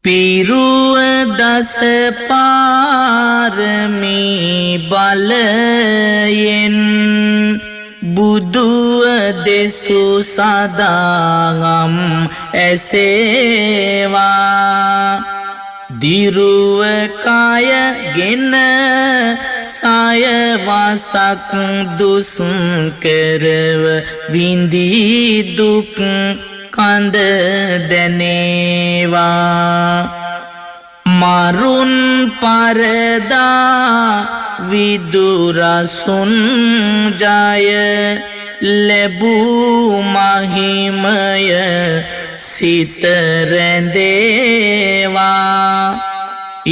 පිරුව දස පාරමී බලයෙන් බුදුව දෙසු සදාගම් ඇසේවා දිරුව කයගෙන සයවසක් දුස් කරව විඳී දුක් කඳ දැනේවා මරුන් පරදා විදුරසුන් ජය ලැබූ මහිමය සිත රැඳේවා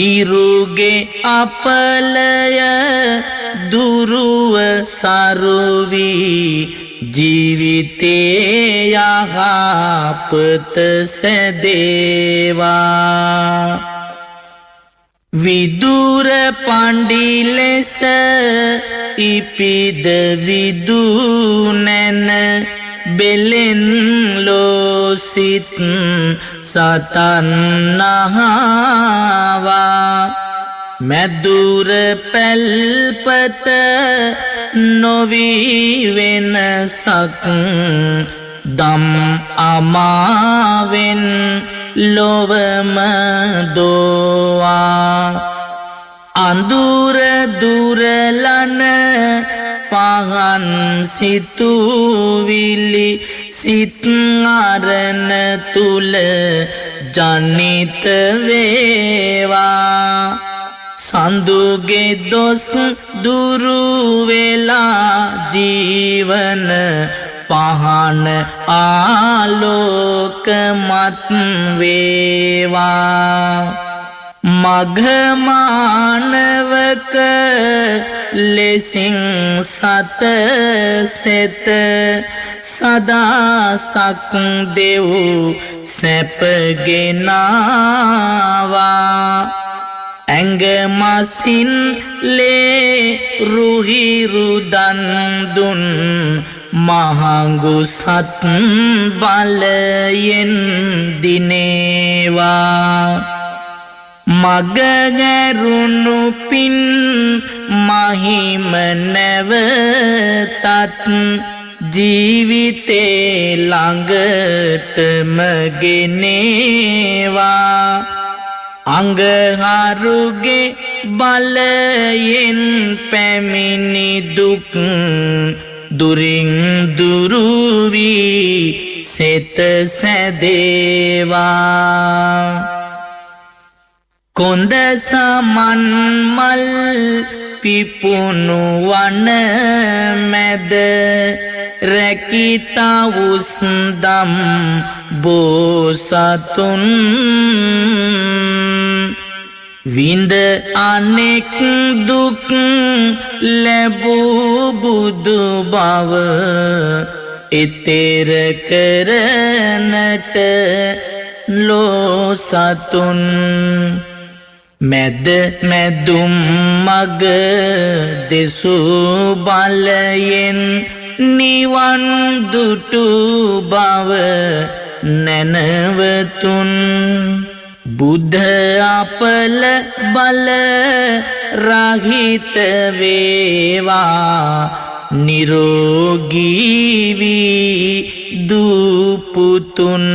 ඉරුගේ අපලය දුරුව සරුවී ජීවිතේ යහපත සැදේවා විදුර පණ්ඩි ලෙස ඉපිද විදුනැන බෙලෙන් ලෝසිත සතන් නහවා මැදුර පැල්පත නොවී වෙනසක් දම් අමාවෙන් ලොවම දෝවා අඳුර දුරලන පහන් සිතුවිලි සිත් අරණ තුල ජනිත වේවා සඳුගේ දොස් දුරු වෙලා ජීවන පහන ආලෝකමත් වේවා මඝමානවක ලෙසින් සත සෙත සදාසක් දෙව් සැපගෙනාවා ඇඟමසින් ලේ රුහිරුදන් දුන් මහඟු සත් බලයෙන් දිනේවා මගගැරුණු පින් මහිම නැවතත් ජීවිතේ ළඟටම ගෙනේවා අඟහරුගේ බලයෙන් පැමිණි දුක් දුරින් දුරු වී සෙත සැදේවා කොන්ද සමන් මල් පිපුණු වන මැද රැකිතවුස් දම් බෝසතුන් විඳ අනෙක් දුක් ලැබූ බුදු බව එතෙර කරනට ලෝසතුන් මැද මැදුම් මග දෙසූ බලයෙන් නිවන් දුටු බව නැනවතුන් බුද්ධ අපල බල රහිත වේවා නිරෝගී වී දුපුතුන්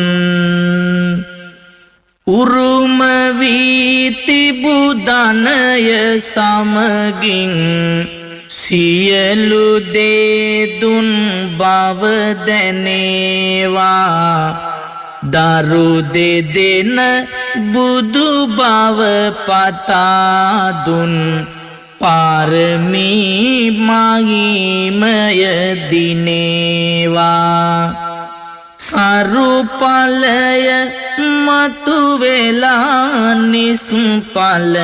උරුම වී තිබූ ධනය සමගින් සියලු දේ දුන් බව දැනේවා දරු දෙදෙන බුදු බව පතා දුන් පාරමී මහිමය දිනේවා සරුපලය මතු වෙලා නිස්පල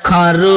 කරු